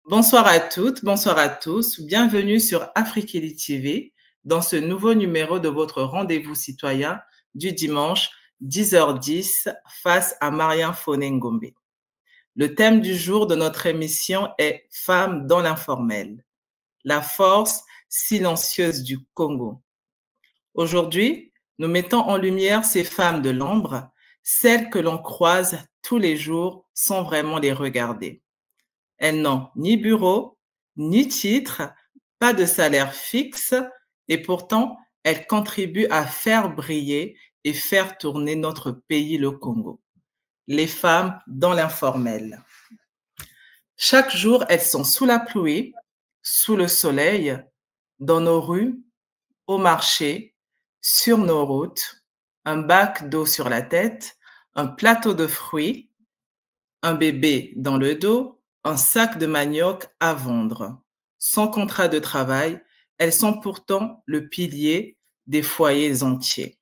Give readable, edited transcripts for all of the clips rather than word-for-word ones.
Bonsoir à toutes, bonsoir à tous. Bienvenue sur Afrikeli TV dans ce nouveau numéro de votre rendez-vous citoyen du dimanche 10h10 face à Marian Ngombe. Le thème du jour de notre émission est Femmes dans l'informel, la force silencieuse du Congo. Aujourd'hui, nous mettons en lumière ces femmes de l'ombre, celles que l'on croise tous les jours sans vraiment les regarder. Elles n'ont ni bureau, ni titre, pas de salaire fixe et pourtant, elles contribuent à faire briller et faire tourner notre pays, le Congo. Les femmes dans l'informel. Chaque jour, elles sont sous la pluie, sous le soleil, dans nos rues, au marché, sur nos routes, un bac d'eau sur la tête, un plateau de fruits, un bébé dans le dos, un sac de manioc à vendre. Sans contrat de travail, elles sont pourtant le pilier des foyers entiers.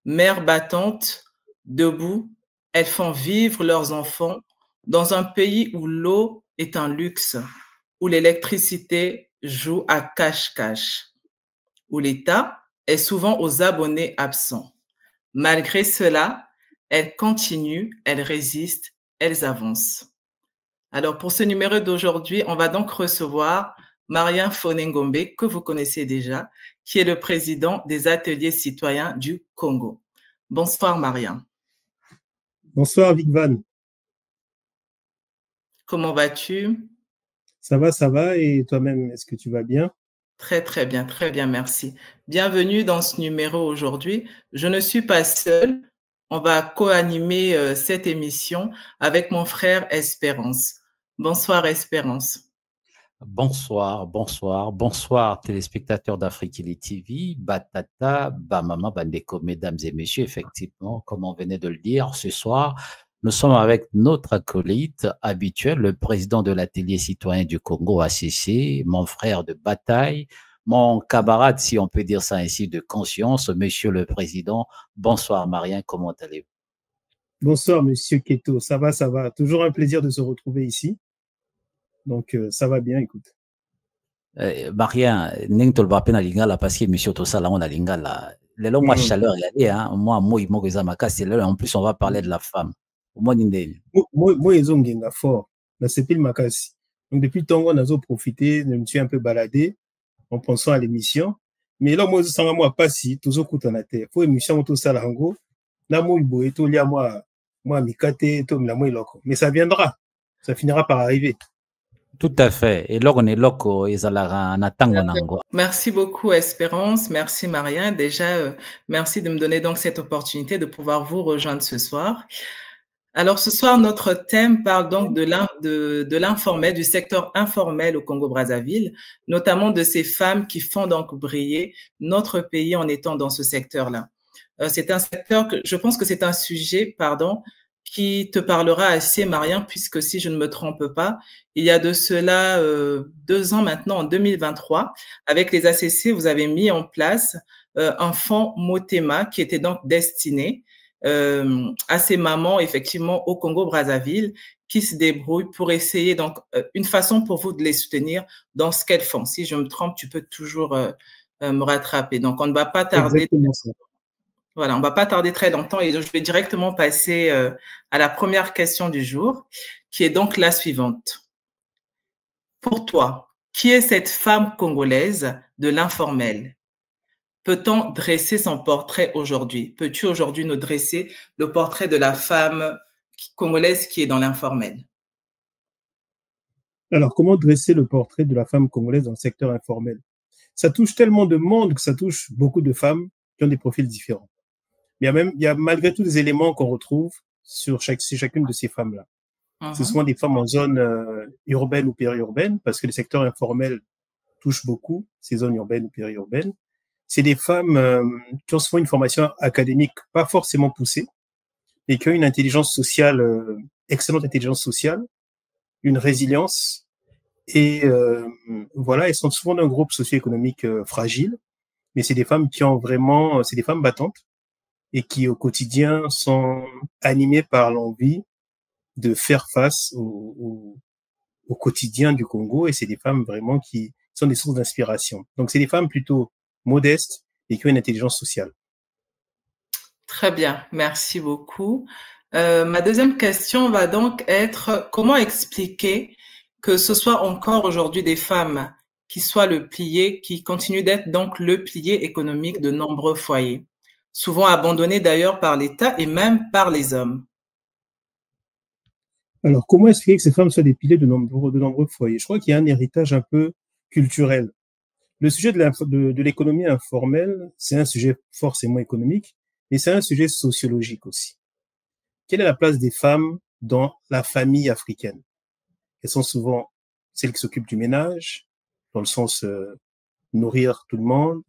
Mères battantes, debout, elles font vivre leurs enfants dans un pays où l'eau est un luxe, où l'électricité joue à cache-cache, où l'État est souvent aux abonnés absents. Malgré cela, elles continuent, elles résistent, elles avancent. Alors, pour ce numéro d'aujourd'hui, on va donc recevoir Marian Ngombe, que vous connaissez déjà, qui est le président des ateliers citoyens du Congo. Bonsoir, Marian. Bonsoir, Vicvan. Comment vas-tu? Ça va, et toi-même, est-ce que tu vas bien? Très bien, merci. Bienvenue dans ce numéro aujourd'hui. Je ne suis pas seule. On va co-animer cette émission avec mon frère Espérance. Bonsoir, Espérance. Bonsoir, téléspectateurs d'Afrikeli TV, Batata, Bamama, Bandeko, mesdames et messieurs. Effectivement, comme on venait de le dire, ce soir, nous sommes avec notre acolyte habituel, le président de l'atelier citoyen du Congo, ACC, mon frère de bataille, mon camarade, si on peut dire ça ainsi, de conscience, monsieur le président. Bonsoir, Marien, comment allez-vous? Bonsoir, monsieur Keto. Ça va. Toujours un plaisir de se retrouver ici. Donc, ça va bien, écoute. Marien, ning tolba pe na lingala parce que monsieur Tosala on a lingala. Le long, moi, chaleur, il y a, hein. Moi, en plus, on va parler de la femme. Moi, ils ont gagné fort. C'est pile makasi. Donc, depuis tant on a profité, je me suis un peu baladé en pensant à l'émission. Mais là, moi, je sens moi pas si, toujours coup en terre. Faut émission, tout ça, là, en gros. Là, moi, il tout à moi, mikate, tout, mais ça viendra. Ça finira par arriver. Tout à fait. Et là, on est loco, Merci beaucoup, Espérance. Merci, Marien. Déjà, merci de me donner donc cette opportunité de pouvoir vous rejoindre ce soir. Alors, ce soir, notre thème parle donc de l'informel, du secteur informel au Congo-Brazzaville, notamment de ces femmes qui font donc briller notre pays en étant dans ce secteur-là. C'est un secteur que, je pense que c'est un sujet, qui te parlera assez, Marien, puisque si je ne me trompe pas, il y a de cela 2 ans maintenant, en 2023, avec les ACC, vous avez mis en place un fonds Motema qui était donc destiné à ces mamans, effectivement, au Congo-Brazzaville, qui se débrouillent pour essayer, donc, une façon pour vous de les soutenir dans ce qu'elles font. Si je me trompe, tu peux toujours me rattraper. Donc, on ne va pas tarder. Voilà, on va pas tarder très longtemps et je vais directement passer à la première question du jour, qui est donc la suivante. Pour toi, qui est cette femme congolaise de l'informel? Peut-on dresser son portrait aujourd'hui? Peux-tu aujourd'hui nous dresser le portrait de la femme congolaise qui est dans l'informel? Alors, comment dresser le portrait de la femme congolaise dans le secteur informel? Ça touche tellement de monde que ça touche beaucoup de femmes qui ont des profils différents. Il y a malgré tous les éléments qu'on retrouve sur chacune de ces femmes-là. C'est souvent des femmes en zone urbaine ou périurbaine, parce que le secteur informel touche beaucoup ces zones urbaines ou périurbaines. C'est des femmes qui ont souvent une formation académique pas forcément poussée, et qui ont une intelligence sociale, excellente intelligence sociale, une résilience, et voilà, elles sont souvent d'un groupe socio-économique fragile, mais c'est des femmes c'est des femmes battantes, et qui au quotidien sont animées par l'envie de faire face aux au quotidien du Congo et c'est des femmes vraiment qui sont des sources d'inspiration. Donc, c'est des femmes plutôt modestes et qui ont une intelligence sociale. Très bien, merci beaucoup. Ma deuxième question va donc être comment expliquer que ce soit encore aujourd'hui des femmes qui soient le pilier, qui continuent d'être donc le pilier économique de nombreux foyers, souvent abandonnés d'ailleurs par l'État et même par les hommes. Alors, comment expliquer que ces femmes soient des piliers de nombreux foyers? Je crois qu'il y a un héritage un peu culturel. Le sujet de l'économie informelle, c'est un sujet forcément économique, mais c'est un sujet sociologique aussi. Quelle est la place des femmes dans la famille africaine? Elles sont souvent celles qui s'occupent du ménage, dans le sens nourrir tout le monde,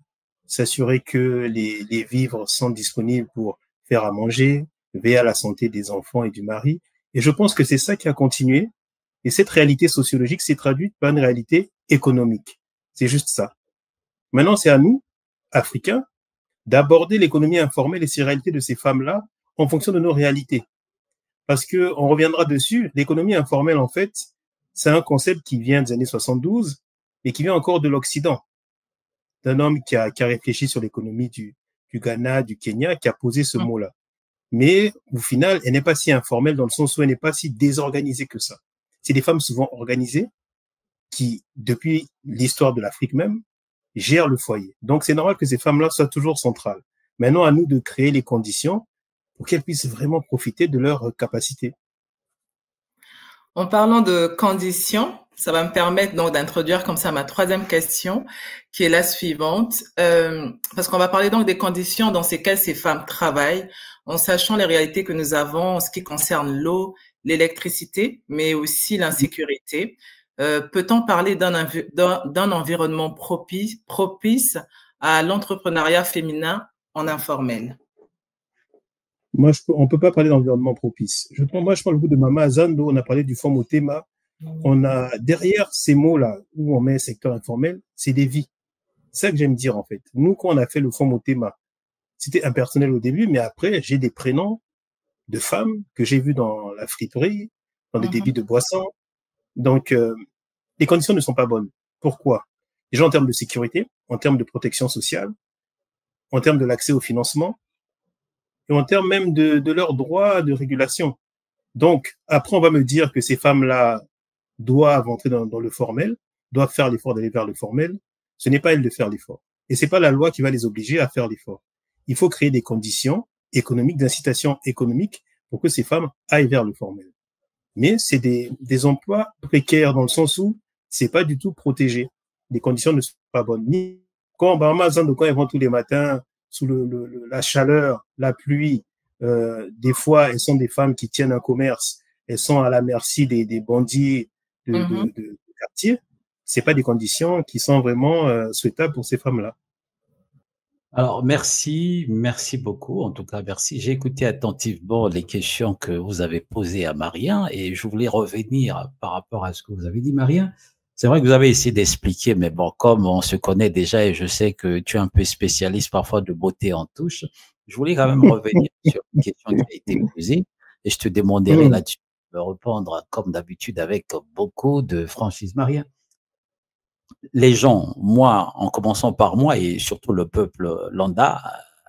s'assurer que les vivres sont disponibles pour faire à manger, veiller à la santé des enfants et du mari. Et je pense que c'est ça qui a continué. Et cette réalité sociologique s'est traduite par une réalité économique. C'est juste ça. Maintenant, c'est à nous, Africains, d'aborder l'économie informelle et ces réalités de ces femmes-là en fonction de nos réalités. Parce que on reviendra dessus, l'économie informelle, en fait, c'est un concept qui vient des années 72 et qui vient encore de l'Occident, d'un homme qui a réfléchi sur l'économie du Ghana, du Kenya, qui a posé ce mot-là. Mais au final, elle n'est pas si informelle dans le sens où elle n'est pas si désorganisée que ça. C'est des femmes souvent organisées qui, depuis l'histoire de l'Afrique même, gèrent le foyer. Donc, c'est normal que ces femmes-là soient toujours centrales. Maintenant, à nous de créer les conditions pour qu'elles puissent vraiment profiter de leurs capacités. En parlant de conditions, ça va me permettre donc d'introduire comme ça ma troisième question, qui est la suivante, parce qu'on va parler donc des conditions dans lesquelles ces femmes travaillent, en sachant les réalités que nous avons en ce qui concerne l'eau, l'électricité, mais aussi l'insécurité. Peut-on parler d'un environnement propice à l'entrepreneuriat féminin en informel? Moi, on peut pas parler d'environnement propice. Moi, je parle beaucoup de Mama Zando, on a parlé du Fonds Motema. On a, derrière ces mots-là, où on met secteur informel, c'est des vies. C'est ça que j'aime dire, en fait. Nous, quand on a fait le Fonds Motema, c'était impersonnel au début, mais après, j'ai des prénoms de femmes que j'ai vus dans la friterie, dans des débits de boissons. Donc, les conditions ne sont pas bonnes. Pourquoi? Déjà en termes de sécurité, en termes de protection sociale, en termes de l'accès au financement, et en termes même de leurs droits de régulation. Donc, après, on va me dire que ces femmes-là doivent entrer dans le formel, doivent faire l'effort d'aller vers le formel. Ce n'est pas elles de faire l'effort. Et c'est pas la loi qui va les obliger à faire l'effort. Il faut créer des conditions économiques, d'incitation économique pour que ces femmes aillent vers le formel. Mais c'est des emplois précaires dans le sens où c'est pas du tout protégé. Les conditions ne sont pas bonnes. Ni quand quand elles vont tous les matins sous la chaleur, la pluie, des fois elles sont des femmes qui tiennent un commerce, elles sont à la merci des bandits de quartier. C'est pas des conditions qui sont vraiment souhaitables pour ces femmes-là. Alors, merci beaucoup. En tout cas, merci. J'ai écouté attentivement les questions que vous avez posées à Marien et je voulais revenir par rapport à ce que vous avez dit, Marien. C'est vrai que vous avez essayé d'expliquer, mais bon, comme on se connaît déjà et je sais que tu es un peu spécialiste parfois de beauté en touche, je voulais quand même revenir sur une question qui a été posée et je te demanderai là-dessus de répondre comme d'habitude avec beaucoup de franchise, Marien. Les gens, moi, en commençant par moi et surtout le peuple lambda,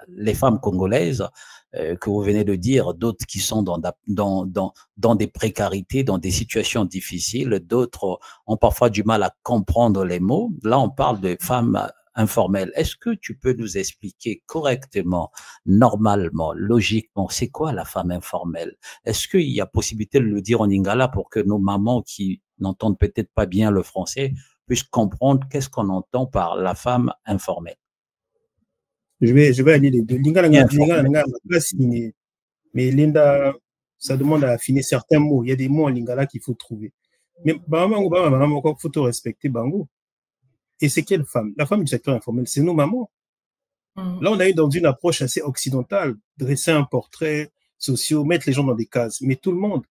les femmes congolaises que vous venez de dire, d'autres qui sont dans des précarités, dans des situations difficiles, d'autres ont parfois du mal à comprendre les mots. Là, on parle de femmes informelles. Est-ce que tu peux nous expliquer correctement, normalement, logiquement, c'est quoi la femme informelle? Est-ce qu'il y a possibilité de le dire en lingala pour que nos mamans qui n'entendent peut-être pas bien le français puissent comprendre qu'est-ce qu'on entend par la femme informelle? Je vais aller les deux. Mais Linda, ça demande à affiner certains mots. Il y a des mots en lingala qu'il faut trouver. Mais il faut tout respecter Bango. Et c'est quelle femme? La femme du secteur informel, c'est nos mamans. Là, on a eu dans une approche assez occidentale, dresser un portrait social, mettre les gens dans des cases, mais tout le monde.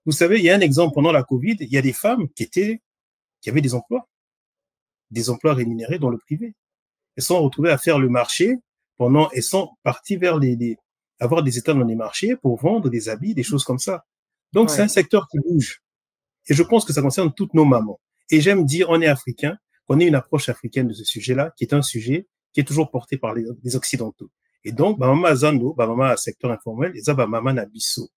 Vous savez, il y a un exemple pendant la Covid, il y a des femmes qui avaient des emplois rémunérés dans le privé. Elles sont retrouvées à faire le marché elles sont parties vers avoir des états dans les marchés pour vendre des habits, des choses comme ça. Donc, c'est un secteur qui bouge. Et je pense que ça concerne toutes nos mamans. Et j'aime dire, on est africain, qu'on ait une approche africaine de ce sujet-là, qui est un sujet qui est toujours porté par les Occidentaux. Et donc, maman Zando, maman secteur informel, et ça, maman Nabisso.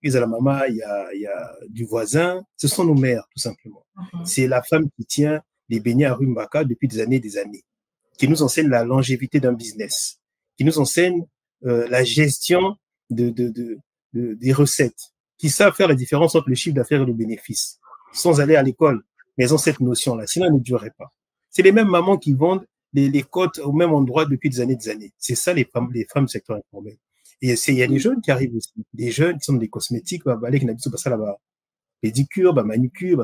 Ils ont la maman, il y a du voisin. Ce sont nos mères, tout simplement. C'est la femme qui tient les beignets à Rumbaka depuis des années, qui nous enseigne la longévité d'un business, qui nous enseigne la gestion des recettes, qui savent faire la différence entre le chiffre d'affaires et le bénéfice, sans aller à l'école. Mais elles ont cette notion-là. Sinon, elles ne dureraient pas. C'est les mêmes mamans qui vendent les côtes au même endroit depuis des années. C'est ça, les femmes du secteur informel. Et il y a des jeunes qui arrivent aussi. Des jeunes qui sont des cosmétiques, pédicure, manucure,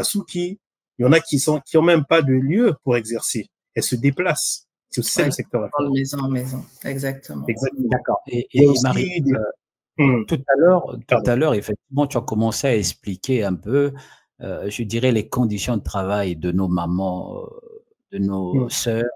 souki. Il y en a qui ont même pas de lieu pour exercer. Elles se déplacent. C'est aussi ça le secteur informel. Maison en maison. Exactement. D'accord. Et Marie, tout à l'heure, effectivement, tu as commencé à expliquer un peu, je dirais, les conditions de travail de nos mamans, de nos sœurs,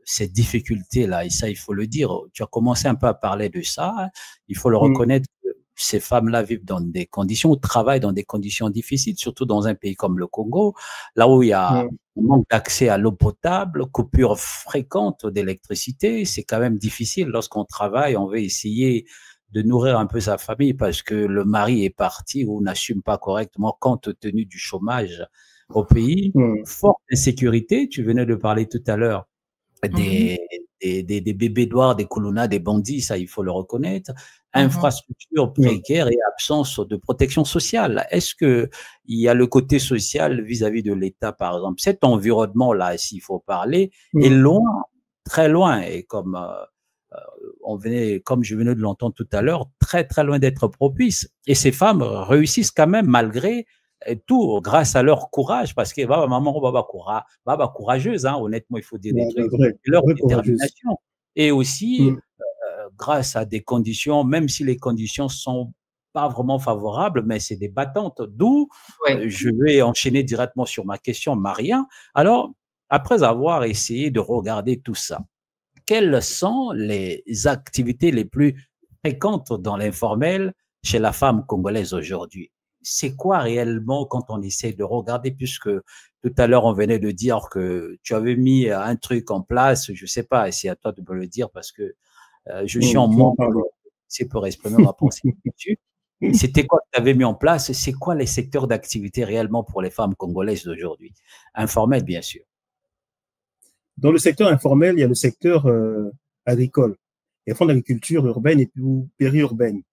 ces difficultés-là, et ça, il faut le dire. Tu as commencé un peu à parler de ça. Hein. Il faut le reconnaître que ces femmes-là vivent dans des conditions, ou travaillent dans des conditions difficiles, surtout dans un pays comme le Congo, là où il y a un manque d'accès à l'eau potable, coupure fréquente d'électricité. C'est quand même difficile lorsqu'on travaille, on veut essayer de nourrir un peu sa famille parce que le mari est parti ou n'assume pas correctement compte tenu du chômage au pays. Forte insécurité, tu venais de parler tout à l'heure. Des bébés noirs, des colonnas, des bandits, ça il faut le reconnaître, infrastructures précaires et absence de protection sociale. Est-ce que il y a le côté social vis-à-vis de l'État, par exemple? Cet environnement-là, s'il faut parler, est loin, très loin, et comme comme je venais de l'entendre tout à l'heure, très très loin d'être propice. Et ces femmes réussissent quand même malgré tout, grâce à leur courage, parce que maman, baba courageuse, hein, honnêtement, il faut dire des trucs, leur détermination. Et aussi, grâce à des conditions, même si les conditions sont pas vraiment favorables, mais c'est des battantes. D'où, je vais enchaîner directement sur ma question, Maria. Alors, après avoir essayé de regarder tout ça, quelles sont les activités les plus fréquentes dans l'informel chez la femme congolaise aujourd'hui? C'est quoi réellement quand on essaie de regarder, puisque tout à l'heure on venait de dire que tu avais mis un truc en place, je sais pas, et c'est à toi de me le dire parce que je suis en manque, c'est pour exprimer ma pensée dessus. C'était quoi que tu avais mis en place? C'est quoi les secteurs d'activité réellement pour les femmes congolaises d'aujourd'hui? Informel, bien sûr. Dans le secteur informel, il y a le secteur agricole. Il y a fonds d'agriculture urbaine et périurbaine.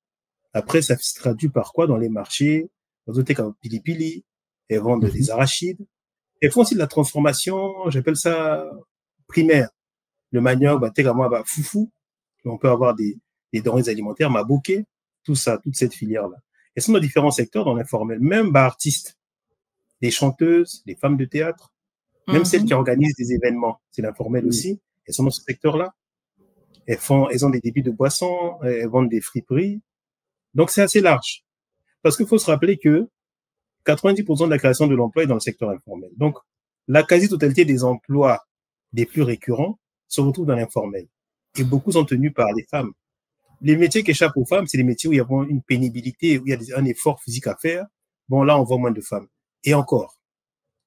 Après, ça se traduit par quoi dans les marchés? Comme Pilipili, elles vendent des arachides. Elles font aussi de la transformation, j'appelle ça primaire. Le manioc, foufou. On peut avoir des denrées alimentaires, mabouké, tout ça, toute cette filière-là. Elles sont dans différents secteurs dans l'informel. Même artistes, les chanteuses, les femmes de théâtre, même celles qui organisent des événements, c'est l'informel aussi. Elles sont dans ce secteur-là. Elles ont des débits de boissons, elles vendent des friperies. Donc, c'est assez large. Parce qu'il faut se rappeler que 90% de la création de l'emploi est dans le secteur informel. Donc, la quasi-totalité des emplois les plus récurrents se retrouvent dans l'informel. Et beaucoup sont tenus par les femmes. Les métiers qui échappent aux femmes, c'est les métiers où il y a une pénibilité, où il y a un effort physique à faire. Bon, là, on voit moins de femmes. Et encore.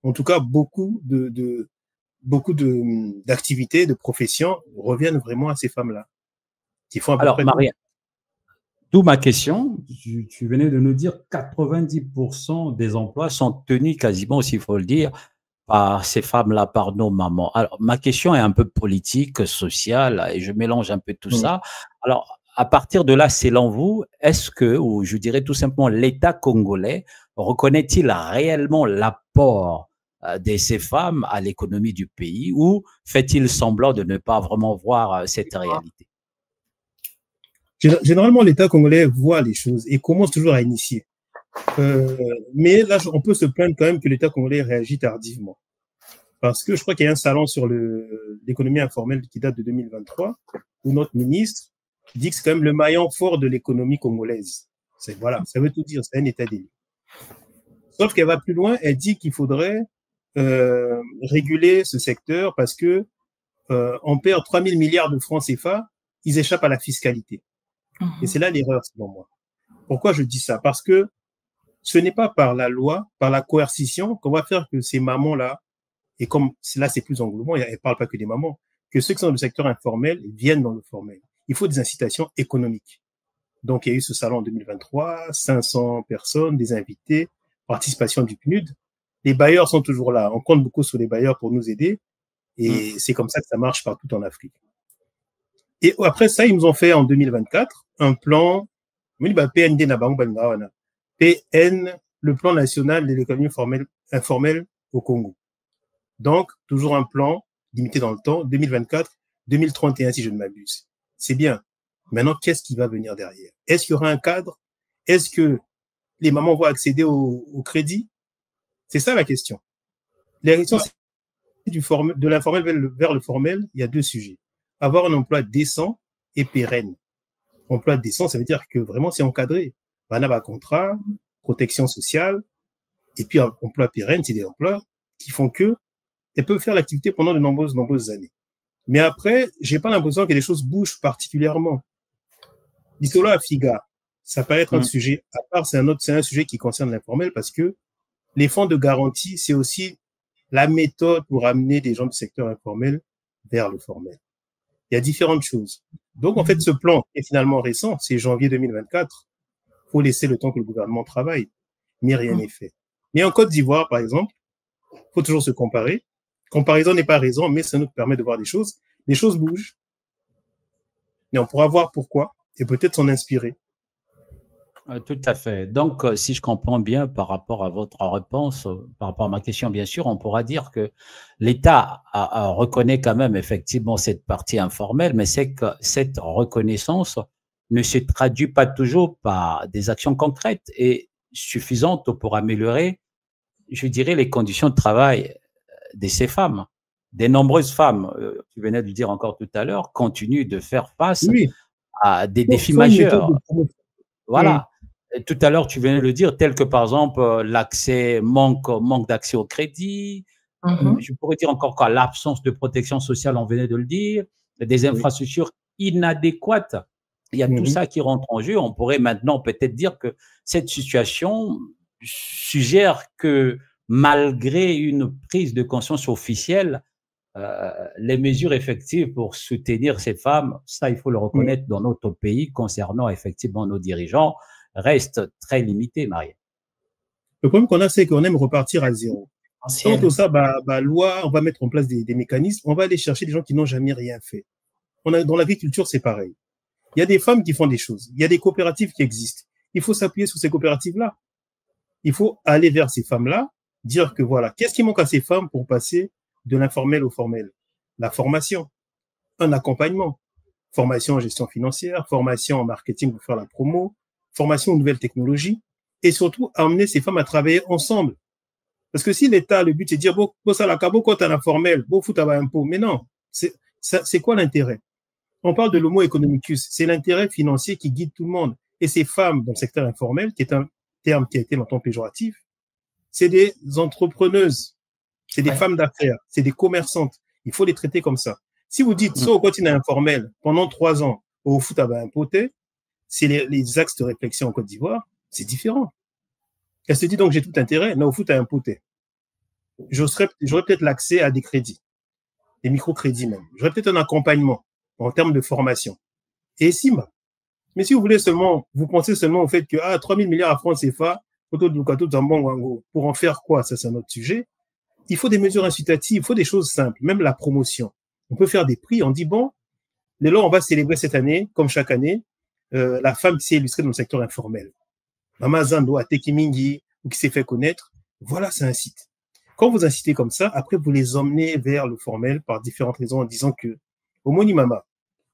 En tout cas, beaucoup d'activités, de professions reviennent vraiment à ces femmes-là. Qui font à peu près Maria, d'où ma question. Tu venais de nous dire 90% des emplois sont tenus quasiment, s'il faut le dire, par ces femmes-là, par nos mamans. Alors, ma question est un peu politique, sociale, et je mélange un peu tout ça. Alors, à partir de là, selon vous, est-ce que, ou je dirais tout simplement, l'État congolais reconnaît-il réellement l'apport de ces femmes à l'économie du pays, ou fait-il semblant de ne pas vraiment voir cette réalité? Généralement, l'État congolais voit les choses et commence toujours à initier. Mais là, on peut se plaindre quand même que l'État congolais réagit tardivement. Parce que je crois qu'il y a un salon sur l'économie informelle qui date de 2023, où notre ministre dit que c'est quand même le maillon fort de l'économie congolaise. Voilà, ça veut tout dire, c'est un état des lieux. Sauf qu'elle va plus loin, elle dit qu'il faudrait réguler ce secteur parce que on perd 3 000 milliards de francs CFA, ils échappent à la fiscalité. Et c'est là l'erreur, selon moi. Pourquoi je dis ça? Parce que ce n'est pas par la loi, par la coercition qu'on va faire que ces mamans-là, et comme là c'est plus englobant, elles ne parlent pas que des mamans, que ceux qui sont dans le secteur informel viennent dans le formel. Il faut des incitations économiques. Donc, il y a eu ce salon en 2023, 500 personnes, des invités, participation du PNUD. Les bailleurs sont toujours là. On compte beaucoup sur les bailleurs pour nous aider. Et c'est comme ça que ça marche partout en Afrique. Et après ça, ils nous ont fait en 2024 un plan, PND, PN, le plan national de l'économie informelle au Congo. Donc, toujours un plan limité dans le temps, 2024-2031 si je ne m'abuse. C'est bien. Maintenant, qu'est-ce qui va venir derrière? Est-ce qu'il y aura un cadre? Est-ce que les mamans vont accéder au crédit? C'est ça la question. La question, c'est de l'informel vers le formel, il y a deux sujets. Avoir un emploi décent et pérenne. Emploi décent, ça veut dire que vraiment c'est encadré. On a un contrat, protection sociale, et puis un emploi pérenne, c'est des emplois qui font que elles peuvent faire l'activité pendant de nombreuses années. Mais après, j'ai pas l'impression que les choses bougent particulièrement. L'Isola à Figa, ça peut être un sujet à part, c'est un sujet qui concerne l'informel parce que les fonds de garantie, c'est aussi la méthode pour amener des gens du secteur informel vers le formel. Il y a différentes choses. Donc, en fait, ce plan est finalement récent, c'est janvier 2024. Faut laisser le temps que le gouvernement travaille, mais rien n'est fait. Mais en Côte d'Ivoire, par exemple, faut toujours se comparer. Comparaison n'est pas raison, mais ça nous permet de voir des choses. Les choses bougent. Et on pourra voir pourquoi et peut-être s'en inspirer. Tout à fait. Donc, si je comprends bien par rapport à votre réponse, par rapport à ma question, bien sûr, on pourra dire que l'État reconnaît quand même effectivement cette partie informelle, mais c'est que cette reconnaissance ne se traduit pas toujours par des actions concrètes et suffisantes pour améliorer, je dirais, les conditions de travail de ces femmes. Des nombreuses femmes, tu venais de le dire encore tout à l'heure, continuent de faire face à des défis majeurs. Voilà. Et tout à l'heure, tu venais de le dire, tel que par exemple l'accès, manque d'accès au crédit. Je pourrais dire encore quoi, l'absence de protection sociale, on venait de le dire, des infrastructures inadéquates. Il y a tout ça qui rentre en jeu. On pourrait maintenant peut-être dire que cette situation suggère que malgré une prise de conscience officielle, les mesures effectives pour soutenir ces femmes, ça il faut le reconnaître dans notre pays concernant effectivement nos dirigeants, restent très limitées, Marie. Le problème qu'on a, c'est qu'on aime repartir à zéro. Donc tout ça, loi, on va mettre en place des mécanismes, on va aller chercher des gens qui n'ont jamais rien fait. Dans l'agriculture, c'est pareil. Il y a des femmes qui font des choses, il y a des coopératives qui existent. Il faut s'appuyer sur ces coopératives-là. Il faut aller vers ces femmes-là, dire que voilà, qu'est-ce qui manque à ces femmes pour passer de l'informel au formel? La formation, un accompagnement, formation en gestion financière, formation en marketing pour faire la promo, formation aux nouvelles technologies, et surtout amener ces femmes à travailler ensemble. Parce que si l'État, le but c'est de dire, bon, ça la cabo quand t'as l'informel, bon, fout un impôt. Mais non, c'est quoi l'intérêt? On parle de l'homo economicus, c'est l'intérêt financier qui guide tout le monde. Et ces femmes dans le secteur informel, qui est un terme qui a été longtemps péjoratif, c'est des entrepreneuses, c'est des femmes d'affaires, c'est des commerçantes. Il faut les traiter comme ça. Si vous dites, au continent informel, pendant 3 ans, au foot à impoté, c'est les axes de réflexion en Côte d'Ivoire, c'est différent. Elle se dit donc, j'ai tout intérêt, mais au foot à impoté. J'aurais peut-être l'accès à des crédits, des microcrédits même. J'aurais peut-être un accompagnement en termes de formation. Et mais si vous voulez seulement, vous pensez seulement au fait que, 3 000 milliards à francs CFA, pour en faire quoi? Ça, c'est un autre sujet. Il faut des mesures incitatives, il faut des choses simples, même la promotion. On peut faire des prix, on dit, bon, là, on va célébrer cette année, comme chaque année, la femme qui s'est illustrée dans le secteur informel. Mama Zando, Ateki Mingi, ou qui s'est fait connaître. Voilà, ça incite. Quand vous incitez comme ça, après, vous les emmenez vers le formel par différentes raisons en disant que, au moni mama,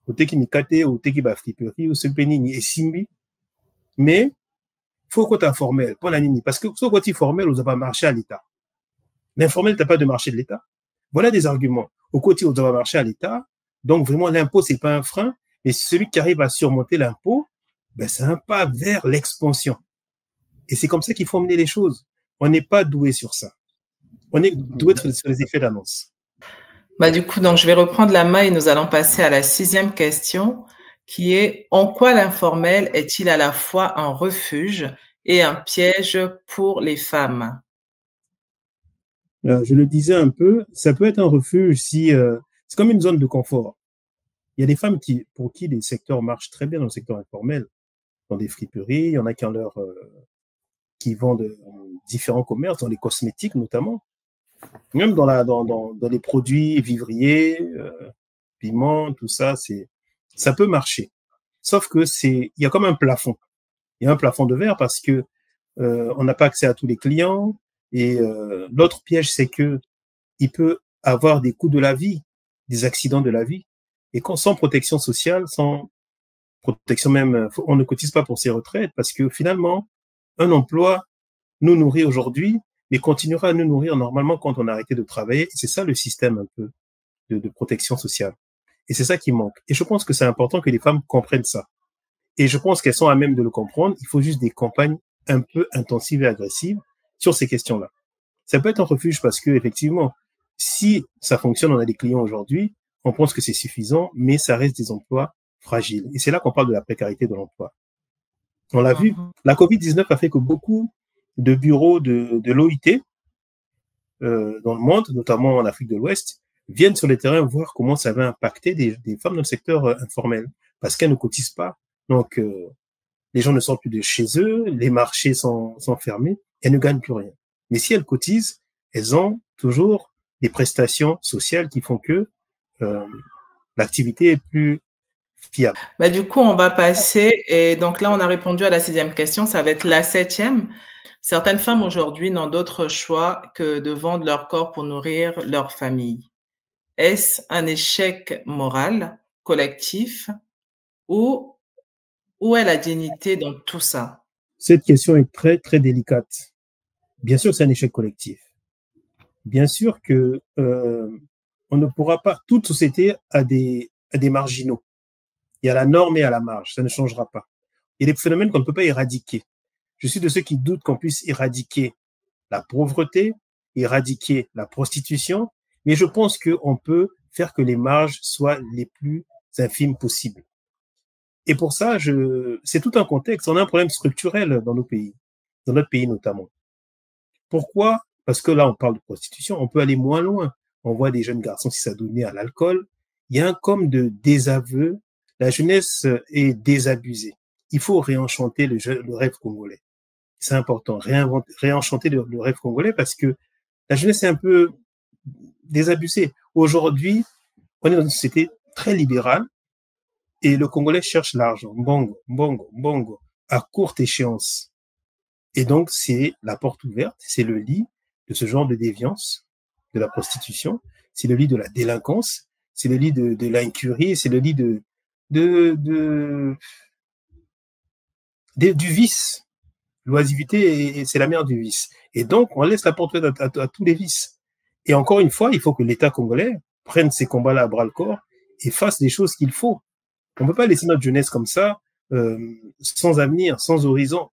au teki mikate, au teki bafriperi, au sepeni et simbi, mais, faut qu'on t'as formel, pas la nini, parce que, soit quand tu formel, on n'a pas marché à l'État. L'informel, t'as pas de marché de l'État. Voilà des arguments. Au côté, on doit marcher à l'État. Donc, vraiment, l'impôt, c'est pas un frein. Mais celui qui arrive à surmonter l'impôt, c'est un pas vers l'expansion. Et c'est comme ça qu'il faut mener les choses. On n'est pas doué sur ça. On est doué sur les effets d'annonce. Du coup, donc, je vais reprendre la main et nous allons passer à la 6e question qui est « En quoi l'informel est-il à la fois un refuge et un piège pour les femmes ?» Je le disais un peu, ça peut être un refuge si c'est comme une zone de confort. Il y a des femmes pour qui les secteurs marchent très bien dans le secteur informel, dans des friperies, il y en a qui vendent différents commerces, dans les cosmétiques notamment, même dans les produits vivriers, piments, tout ça, ça peut marcher. Sauf que il y a comme un plafond. Il y a un plafond de verre parce que on n'a pas accès à tous les clients. Et l'autre piège, c'est que il peut avoir des coûts de la vie, des accidents de la vie. Et sans protection sociale, sans protection même, on ne cotise pas pour ses retraites parce que finalement, un emploi nous nourrit aujourd'hui, mais continuera à nous nourrir normalement quand on a arrêté de travailler. Et c'est ça le système un peu de protection sociale. Et c'est ça qui manque. Et je pense que c'est important que les femmes comprennent ça. Et je pense qu'elles sont à même de le comprendre. Il faut juste des campagnes un peu intensives et agressives sur ces questions-là. Ça peut être un refuge parce que, effectivement, si ça fonctionne, on a des clients aujourd'hui, on pense que c'est suffisant, mais ça reste des emplois fragiles. Et c'est là qu'on parle de la précarité de l'emploi. On l'a vu, la COVID-19 a fait que beaucoup de bureaux de l'OIT dans le monde, notamment en Afrique de l'Ouest, viennent sur le terrain voir comment ça va impacter des femmes dans le secteur informel, parce qu'elles ne cotisent pas. Donc, les gens ne sortent plus de chez eux, les marchés sont fermés, elles ne gagnent plus rien. Mais si elles cotisent, elles ont toujours des prestations sociales qui font que l'activité est plus fiable. Bah, du coup, on va passer, et donc là, on a répondu à la 6e question, ça va être la 7e. Certaines femmes aujourd'hui n'ont d'autre choix que de vendre leur corps pour nourrir leur famille. Est-ce un échec moral, collectif, ou où est la dignité dans tout ça? Cette question est très, très délicate. Bien sûr, c'est un échec collectif. Bien sûr que on ne pourra pas. Toute société a des marginaux. Il y a la norme et à la marge. Ça ne changera pas. Il y a des phénomènes qu'on ne peut pas éradiquer. Je suis de ceux qui doutent qu'on puisse éradiquer la pauvreté, éradiquer la prostitution, mais je pense qu'on peut faire que les marges soient les plus infimes possibles. Et pour ça, c'est tout un contexte. On a un problème structurel dans nos pays, dans notre pays notamment. Pourquoi? Parce que là, on parle de prostitution, on peut aller moins loin. On voit des jeunes garçons qui s'adonnent à l'alcool. Il y a un comme de désaveu. La jeunesse est désabusée. Il faut réenchanter le rêve congolais. C'est important, réenchanter le rêve congolais parce que la jeunesse est un peu désabusée. Aujourd'hui, on est dans une société très libérale et le Congolais cherche l'argent, bongo, à courte échéance. Et donc, c'est la porte ouverte, c'est le lit de ce genre de déviance, de la prostitution, c'est le lit de la délinquance, c'est le lit de l'incurie, c'est le lit du vice. L'oisivité, c'est la mère du vice. Et donc, on laisse la porte ouverte à tous les vices. Et encore une fois, il faut que l'État congolais prenne ces combats-là à bras-le-corps et fasse les choses qu'il faut. On ne peut pas laisser notre jeunesse comme ça, sans avenir, sans horizon.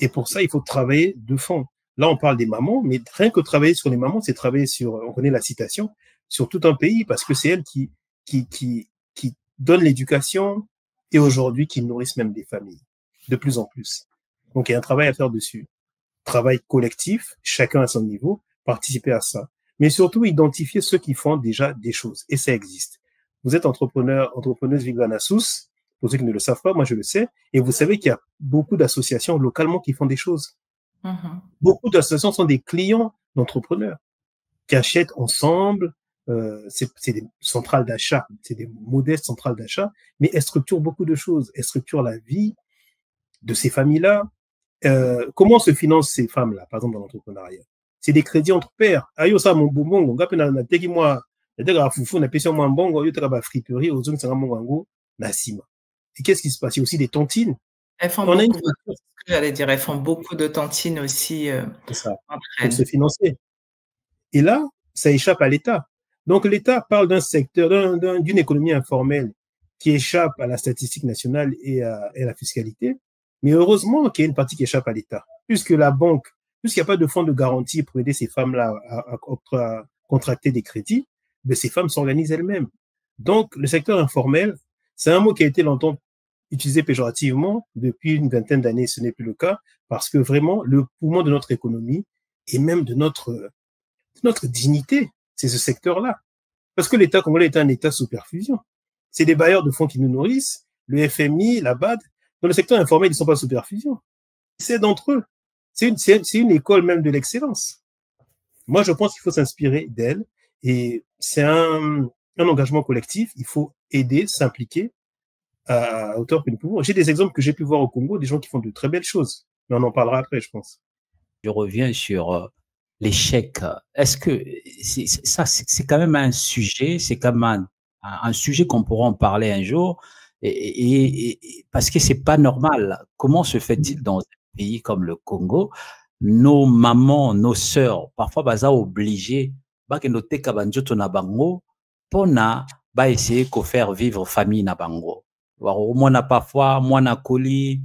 Et pour ça, il faut travailler de fond. Là, on parle des mamans, mais rien que travailler sur les mamans, c'est travailler sur, on connaît la citation, sur tout un pays, parce que c'est elles qui donnent l'éducation et aujourd'hui qui nourrissent même des familles, de plus en plus. Donc, il y a un travail à faire dessus. Travail collectif, chacun à son niveau, participer à ça. Mais surtout, identifier ceux qui font déjà des choses. Et ça existe. Vous êtes entrepreneuse Vigvana Sous. Pour ceux qui ne le savent pas, moi je le sais. Et vous savez qu'il y a beaucoup d'associations localement qui font des choses. Beaucoup d'associations sont des clients d'entrepreneurs qui achètent ensemble. C'est des centrales d'achat, c'est des modestes centrales d'achat, mais elles structurent beaucoup de choses. Elles structurent la vie de ces familles-là. Comment se financent ces femmes-là, par exemple, dans l'entrepreneuriat? C'est des crédits entre pairs. Ayo ça mon bongo, ngape na teki moi, na fufu na pesi moi bongo, yo taka ba friperie, ozon sanga mongo na sima. Et qu'est-ce qui se passe? Il y a aussi des tontines. Elles font beaucoup, j'allais dire, elles font beaucoup de tontines aussi pour se financer. Et là, ça échappe à l'État. Donc l'État parle d'un secteur, d'une économie informelle qui échappe à la statistique nationale et à la fiscalité. Mais heureusement qu'il y a une partie qui échappe à l'État, puisque la banque, puisqu'il n'y a pas de fonds de garantie pour aider ces femmes-là à contracter des crédits, mais ces femmes s'organisent elles-mêmes. Donc, le secteur informel, C'est un mot qui a été longtemps utilisé péjorativement. Depuis une vingtaine d'années, ce n'est plus le cas, parce que vraiment, le poumon de notre économie et même de notre dignité, c'est ce secteur-là. Parce que l'État congolais est un État sous perfusion. C'est des bailleurs de fonds qui nous nourrissent, le FMI, la BAD. Dans le secteur informel, ils ne sont pas sous perfusion. C'est d'entre eux. C'est une école même de l'excellence. Moi, je pense qu'il faut s'inspirer d'elle et c'est un engagement collectif. Il faut aider, s'impliquer à hauteur que nous pouvons. J'ai des exemples que j'ai pu voir au Congo, des gens qui font de très belles choses. Mais on en parlera après, je pense. Je reviens sur l'échec. Est-ce que c'est quand même un sujet, c'est quand même un sujet qu'on pourra en parler un jour, et parce que c'est pas normal. Comment se fait-il dans un pays comme le Congo, nos mamans, nos sœurs, parfois baza obligés, ba ke noter kabanjoto na bango, pona ba essayer de faire vivre famille na bango. Au moins na parfois, moi na koli,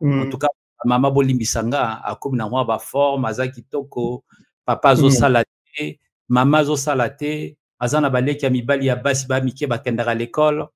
en tout cas mama bolimbisanga akomi na mwa ba forme aza kitoko, papa zo salate, mama zo salate, azana baleki ya mibali ya basi ba mike bakendaka l'école,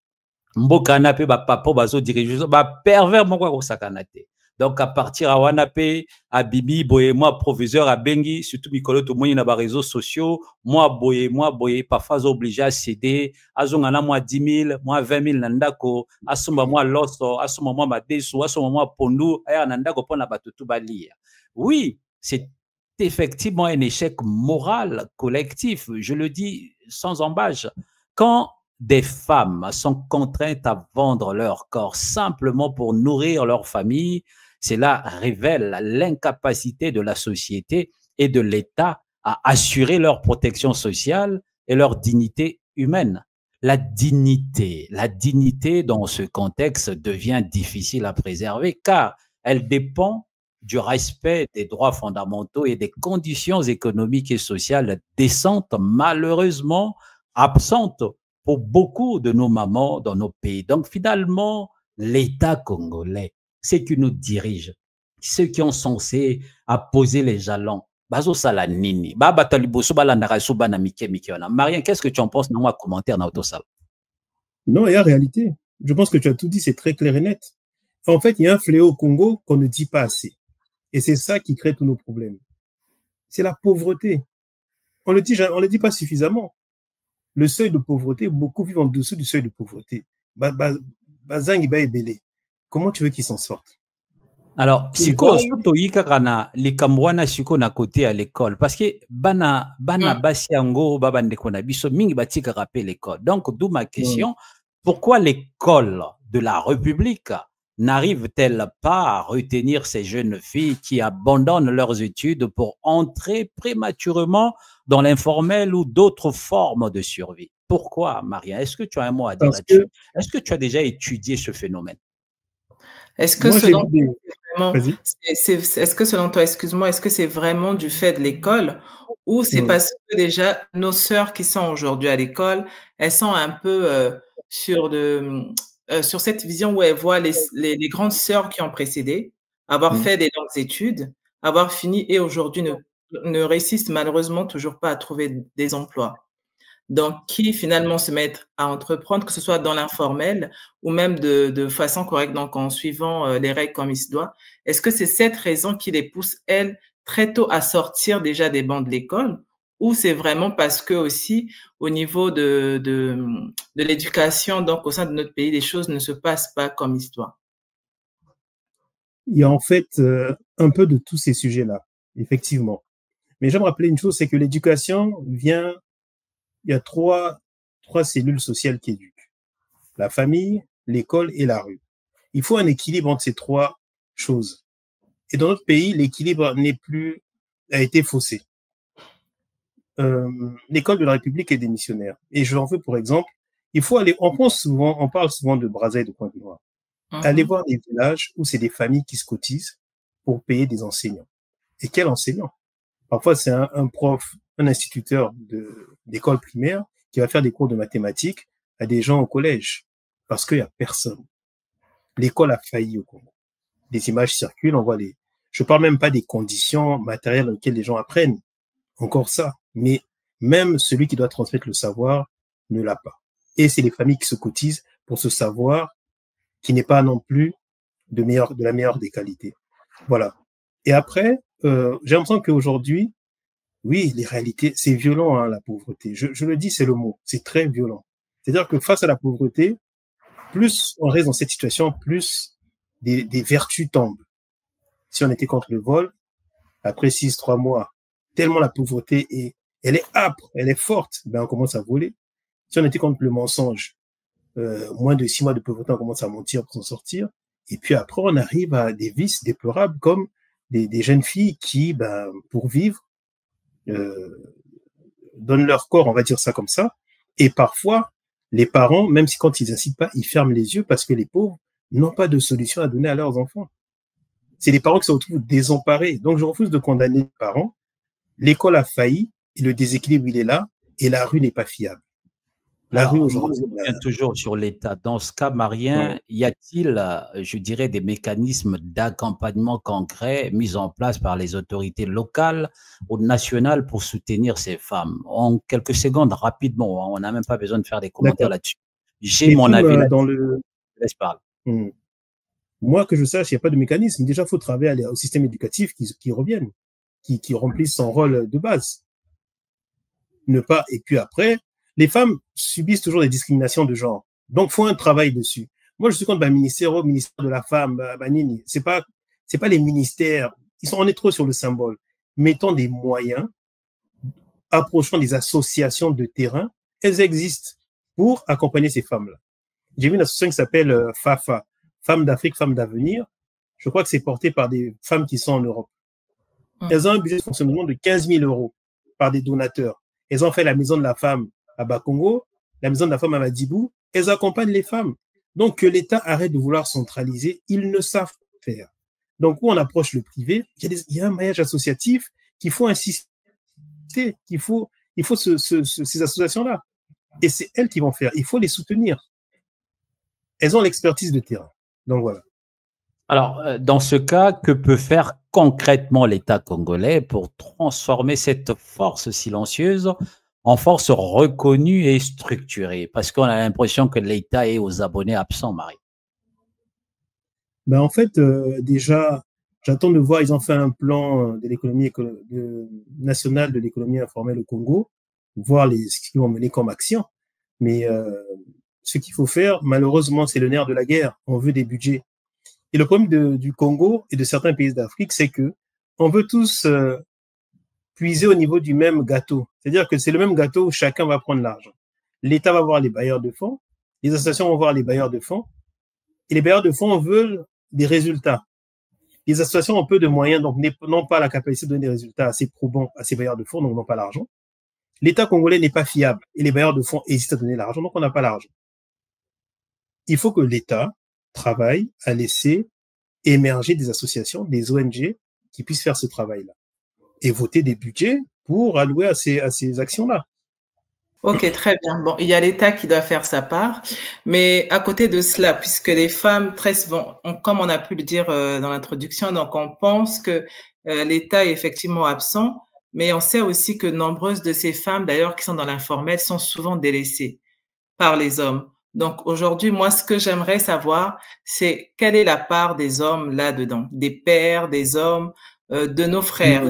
mboka na pe ba papa bazo diriger ba pervers moko ko sakana te. Donc à partir à Wanape, à Bibi, boye moi proviseur à Bengi, surtout Mikolo tout monde na ba réseaux sociaux, moi boye parfois obligé à céder, azongana moi 10 000, moi 20 000 nandako, asomba moi loso, asomba moi madesu, asomba moi pondu, aya nandako pona batutu balia. Oui, c'est effectivement un échec moral collectif, je le dis sans embâche. Quand des femmes sont contraintes à vendre leur corps simplement pour nourrir leur famille, cela révèle l'incapacité de la société et de l'État à assurer leur protection sociale et leur dignité humaine. La dignité dans ce contexte devient difficile à préserver car elle dépend du respect des droits fondamentaux et des conditions économiques et sociales décentes, malheureusement absentes pour beaucoup de nos mamans dans nos pays. Donc finalement, l'État congolais, ceux qui nous dirigent, ceux qui ont censé poser les jalons, bazo sala nini, ba bataliboso balandaka so bana mike wana. Marien, qu'est-ce que tu en penses dans un commentaire dans autosal? Non, il y a réalité. Je pense que tu as tout dit, c'est très clair et net. En fait, il y a un fléau au Congo qu'on ne dit pas assez. Et c'est ça qui crée tous nos problèmes. C'est la pauvreté. On le dit pas suffisamment. Le seuil de pauvreté, beaucoup vivent en dessous du seuil de pauvreté. Comment tu veux qu'ils s'en sortent? Alors, siko toyika kana likamwana siko na côté à l'école parce que bana basi yango babande kona biso mingi batika rappel l'école. Donc d'où ma question, pourquoi l'école de la République n'arrive-t-elle pas à retenir ces jeunes filles qui abandonnent leurs études pour entrer prématurément dans l'informel ou d'autres formes de survie? Pourquoi, Maria? Est-ce que tu as un mot à dire là-dessus? Est-ce que tu as déjà étudié ce phénomène? Est-ce que selon toi, excuse-moi, est-ce que c'est vraiment du fait de l'école ou c'est parce que déjà nos sœurs qui sont aujourd'hui à l'école, elles sont un peu sur cette vision où elles voient les grandes sœurs qui ont précédé avoir fait des longues études, avoir fini et aujourd'hui ne réussissent malheureusement toujours pas à trouver des emplois. Donc, qui finalement se mettent à entreprendre, que ce soit dans l'informel ou même de façon correcte, donc en suivant les règles comme il se doit. Est-ce que c'est cette raison qui les pousse, elles, très tôt à sortir déjà des bancs de l'école ou c'est vraiment parce que aussi au niveau de l'éducation, donc au sein de notre pays, les choses ne se passent pas comme il se doit? Il y a en fait un peu de tous ces sujets-là, effectivement. Mais j'aime rappeler une chose, c'est que l'éducation vient... Il y a trois cellules sociales qui éduquent. La famille, l'école et la rue. Il faut un équilibre entre ces trois choses. Et dans notre pays, l'équilibre a été faussé. L'école de la République est démissionnaire. Et je en veux pour exemple, on parle souvent de Brazza et de Pointe-Noire. Allez voir des villages où c'est des familles qui se cotisent pour payer des enseignants. Et quel enseignant? Parfois, c'est un prof, un instituteur d'école primaire qui va faire des cours de mathématiques à des gens au collège parce qu'il n'y a personne. L'école a failli au Congo. Des images circulent, je parle même pas des conditions matérielles dans lesquelles les gens apprennent. Encore ça. Mais même celui qui doit transmettre le savoir ne l'a pas. Et c'est les familles qui se cotisent pour ce savoir qui n'est pas non plus de la meilleure des qualités. Voilà. Et après, j'ai l'impression qu'aujourd'hui, oui, les réalités, c'est violent, hein, la pauvreté. Je le dis, c'est le mot. C'est très violent. C'est-à-dire que face à la pauvreté, plus on reste dans cette situation, plus des vertus tombent. Si on était contre le vol, après 3 mois, tellement la pauvreté elle est âpre, elle est forte, ben on commence à voler. Si on était contre le mensonge, moins de 6 mois de pauvreté, on commence à mentir pour s'en sortir. Et puis après, on arrive à des vices déplorables comme des jeunes filles qui, ben, pour vivre, donnent leur corps, on va dire ça comme ça. Et parfois, les parents, même si quand ils incitent pas, ils ferment les yeux parce que les pauvres n'ont pas de solution à donner à leurs enfants. C'est les parents qui se retrouvent désemparés. Donc, je refuse de condamner les parents. L'école a failli et le déséquilibre, il est là et la rue n'est pas fiable. La rue aujourd'hui. On revient toujours sur l'État. Dans ce cas, Marien, y a-t-il, je dirais, des mécanismes d'accompagnement concrets mis en place par les autorités locales ou nationales pour soutenir ces femmes? En quelques secondes, rapidement, on n'a même pas besoin de faire des commentaires là-dessus. J'ai mon avis là-dessus. Laisse parler. Moi, que je sache, il n'y a pas de mécanisme. Déjà, il faut travailler au système éducatif qui revienne, qui remplisse son rôle de base. Et puis après, les femmes subissent toujours des discriminations de genre. Donc, faut un travail dessus. Moi, je suis contre le ministère de la femme, Nini. C'est pas les ministères. On est trop sur le symbole. Mettons des moyens, approchons des associations de terrain. Elles existent pour accompagner ces femmes-là. J'ai vu une association qui s'appelle FAFA, Femmes d'Afrique, Femmes d'Avenir. Je crois que c'est porté par des femmes qui sont en Europe. Elles ont un budget de fonctionnement de 15 000 € par des donateurs. Elles ont fait la maison de la femme à Bakongo, la maison de la femme à Madibou. Elles accompagnent les femmes. Donc, que l'État arrête de vouloir centraliser, ils ne savent faire. Donc, où on approche le privé, il y a un maillage associatif qu'il faut insister, il faut ces associations-là. Et c'est elles qui vont faire. Il faut les soutenir. Elles ont l'expertise de terrain. Donc, voilà. Alors, dans ce cas, que peut faire concrètement l'État congolais pour transformer cette force silencieuse en force reconnue et structurée? Parce qu'on a l'impression que l'État est aux abonnés absents, Marie. Ben en fait, déjà, j'attends de voir, ils ont fait un plan de l'économie nationale de l'économie informelle au Congo, voir ce qu'ils vont mener comme action. Mais ce qu'il faut faire, malheureusement, c'est le nerf de la guerre. On veut des budgets. Et le problème du Congo et de certains pays d'Afrique, c'est que on veut tous puiser au niveau du même gâteau. C'est-à-dire que c'est le même gâteau où chacun va prendre l'argent. L'État va voir les bailleurs de fonds, les associations vont voir les bailleurs de fonds, et les bailleurs de fonds veulent des résultats. Les associations ont peu de moyens, donc n'ont pas la capacité de donner des résultats assez probants à ces bailleurs de fonds, donc n'ont pas l'argent. L'État congolais n'est pas fiable, et les bailleurs de fonds hésitent à donner l'argent, donc on n'a pas l'argent. Il faut que l'État travaille à laisser émerger des associations, des ONG qui puissent faire ce travail-là et voter des budgets pour allouer à ces actions-là. Ok, très bien. Bon, il y a l'État qui doit faire sa part, mais à côté de cela, puisque les femmes très souvent, comme on a pu le dire dans l'introduction, donc on pense que l'État est effectivement absent, mais on sait aussi que nombreuses de ces femmes, d'ailleurs, qui sont dans l'informel, sont souvent délaissées par les hommes. Donc aujourd'hui, moi, ce que j'aimerais savoir, c'est quelle est la part des hommes là-dedans, des pères, des hommes, de nos frères.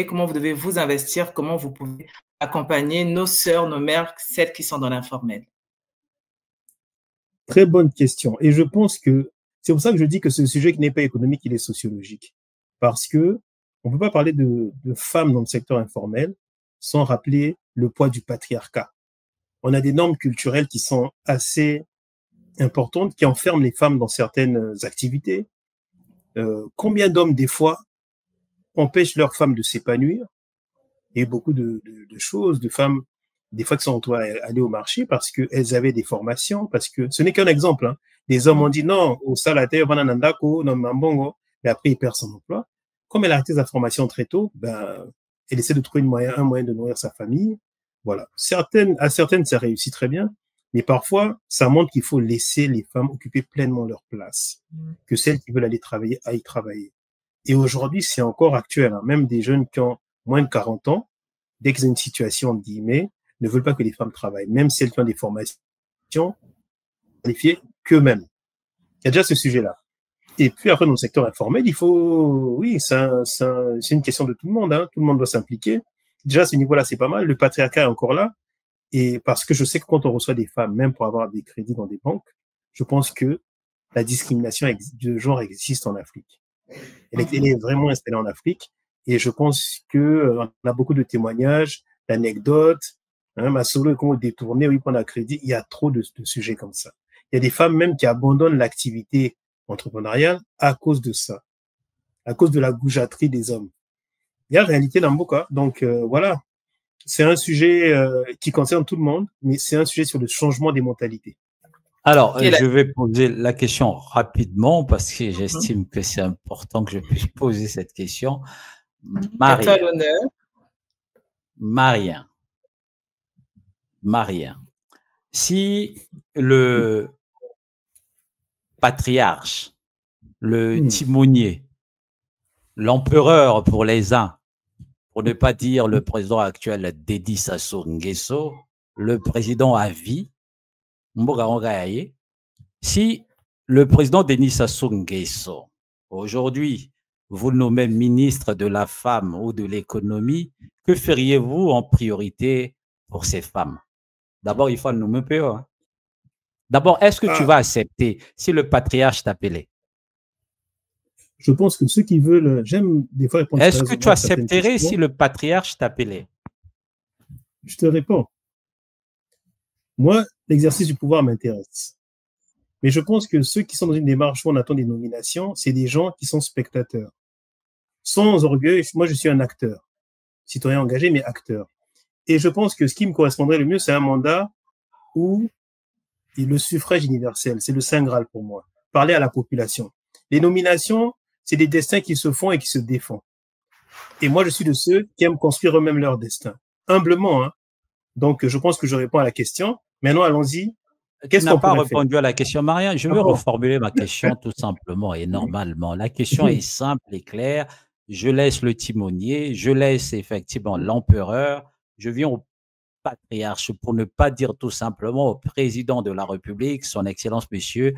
Comment vous devez vous investir, comment vous pouvez accompagner nos sœurs, nos mères, celles qui sont dans l'informel? Très bonne question. Et je pense que c'est pour ça que je dis que ce sujet qui n'est pas économique, il est sociologique. Parce que on peut pas parler de femmes dans le secteur informel sans rappeler le poids du patriarcat. On a des normes culturelles qui sont assez importantes, qui enferment les femmes dans certaines activités. Combien d'hommes, des fois, empêchent leurs femmes de s'épanouir? Et beaucoup de choses, de femmes, des fois, qui sont retrouvées à aller au marché parce qu'elles avaient des formations, parce que ce n'est qu'un exemple. Hein. Des hommes ont dit non, au salateur, bananandako, non, mambongo, mais après, ils perdent son emploi. Comme elle a arrêté sa formation très tôt, ben, elle essaie de trouver un moyen de nourrir sa famille. Voilà. À certaines, ça réussit très bien, mais parfois, ça montre qu'il faut laisser les femmes occuper pleinement leur place, que celles qui veulent aller travailler aillent travailler. Et aujourd'hui, c'est encore actuel. Hein. Même des jeunes qui ont moins de 40 ans, dès qu'ils ont une situation, entre guillemets, ne veulent pas que les femmes travaillent. Même celles qui ont des formations, qualifiés qu'eux-mêmes. Il y a déjà ce sujet-là. Et puis après, dans le secteur informel, il faut, oui, c'est une question de tout le monde, hein. Tout le monde doit s'impliquer. Déjà, à ce niveau-là, c'est pas mal. Le patriarcat est encore là. Et parce que je sais que quand on reçoit des femmes, même pour avoir des crédits dans des banques, je pense que la discrimination de genre existe en Afrique. Elle est vraiment installée en Afrique. Et je pense que on a beaucoup de témoignages, d'anecdotes, hein, ma solo est qu'on détourné, oui, prendre un crédit. Il y a trop de sujets comme ça. Il y a des femmes même qui abandonnent l'activité entrepreneuriale à cause de ça, à cause de la goujaterie des hommes. Il y a réalité dans beaucoup cas. Donc voilà, c'est un sujet qui concerne tout le monde, mais c'est un sujet sur le changement des mentalités. Alors, je vais poser la question rapidement parce que j'estime que c'est important que je puisse poser cette question. Marien, si le patriarche, le timonier, l'empereur pour les uns, pour ne pas dire le président actuel Dedi Sassou Nguesso, le président à vie, si le président Denis Sassou Nguesso, aujourd'hui, vous nommez ministre de la femme ou de l'économie, que feriez-vous en priorité pour ces femmes? D'abord, il faut nommer peu. Hein. D'abord, est-ce que tu vas accepter si le patriarche t'appelait? Je pense que ceux qui veulent, j'aime des fois répondre. Est-ce que tu accepterais si le patriarche t'appelait? Je te réponds. Moi, l'exercice du pouvoir m'intéresse. Mais je pense que ceux qui sont dans une démarche où on attend des nominations, c'est des gens qui sont spectateurs. Sans orgueil, moi je suis un acteur. Citoyen engagé, mais acteur. Et je pense que ce qui me correspondrait le mieux, c'est un mandat où le suffrage universel, c'est le Saint Graal pour moi. Parler à la population. Les nominations, c'est des destins qui se font et qui se défendent. Et moi, je suis de ceux qui aiment construire eux-mêmes leur destin. Humblement, hein. Donc, je pense que je réponds à la question. Maintenant, allons-y. Qu'est-ce qu'on n'a pas répondu à la question, Maria. Je vais reformuler ma question tout simplement et normalement. La question est simple et claire. Je laisse le timonier, je laisse effectivement l'empereur, je viens au patriarche pour ne pas dire tout simplement au président de la République, son Excellence Monsieur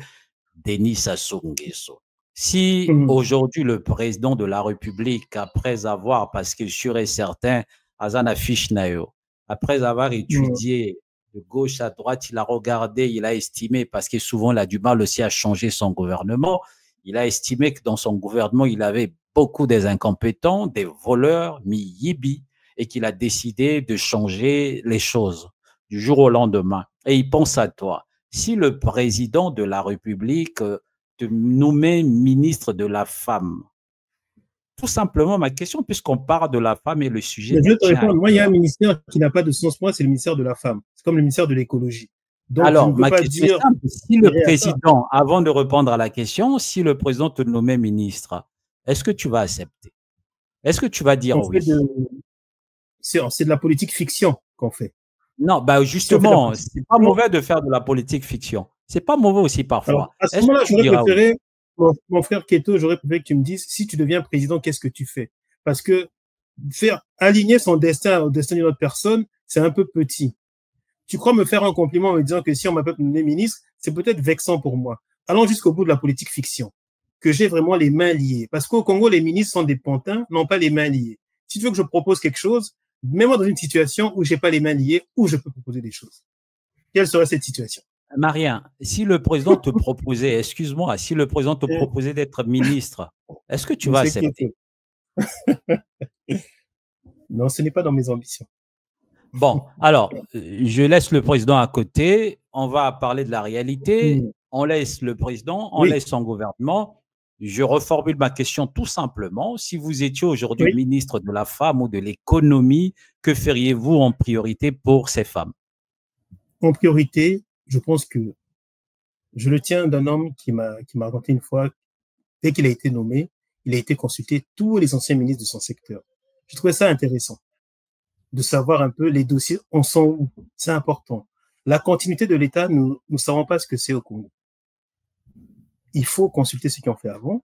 Denis Sassou Nguesso. Si aujourd'hui le président de la République, après avoir, parce qu'il est sûr et certain, Azana Fishnayo, après avoir étudié de gauche à droite, il a regardé, il a estimé, parce que souvent il a du mal aussi à changer son gouvernement, il a estimé que dans son gouvernement, il avait beaucoup des incompétents, des voleurs, mi-yibi, et qu'il a décidé de changer les choses du jour au lendemain. Et il pense à toi. Si le président de la République te nommait ministre de la femme, tout simplement ma question, puisqu'on parle de la femme et le sujet. Je vais te répondre. Moi, il y a un ministère qui n'a pas de sens pour moi, c'est le ministère de la femme. C'est comme le ministère de l'écologie. Donc, alors, ma question est simple. Si le président, avant de répondre à la question, si le président te nommait ministre, est-ce que tu vas accepter? Est-ce que tu vas dire oui? C'est de la politique fiction qu'on fait. Non, bah justement, c'est pas mauvais de faire de la politique fiction. C'est pas mauvais aussi parfois. Alors, à ce moment-là, j'aurais préféré, mon frère Keto, j'aurais préféré que tu me dises, si tu deviens président, qu'est-ce que tu fais? Parce que faire aligner son destin au destin d'une autre personne, c'est un peu petit. Tu crois me faire un compliment en me disant que si on m'appelle nommé ministre, c'est peut-être vexant pour moi. Allons jusqu'au bout de la politique fiction. Que j'ai vraiment les mains liées. Parce qu'au Congo, les ministres sont des pantins, n'ont pas les mains liées. Si tu veux que je propose quelque chose, mets-moi dans une situation où j'ai pas les mains liées, où je peux proposer des choses. Quelle serait cette situation? Marien, si le président te proposait, excuse-moi, si le président te proposait d'être ministre, est-ce que tu vas accepter? Non, ce n'est pas dans mes ambitions. Bon, alors, je laisse le président à côté. On va parler de la réalité. On laisse le président, on laisse son gouvernement. Je reformule ma question tout simplement. Si vous étiez aujourd'hui ministre de la femme ou de l'économie, que feriez-vous en priorité pour ces femmes? En priorité, je pense que je le tiens d'un homme qui m'a raconté une fois, dès qu'il a été nommé, il a été consulté tous les anciens ministres de son secteur. Je trouvais ça intéressant de savoir un peu les dossiers, on sent où. C'est important. La continuité de l'État, nous ne savons pas ce que c'est au Congo. Il faut consulter ceux qui ont fait avant.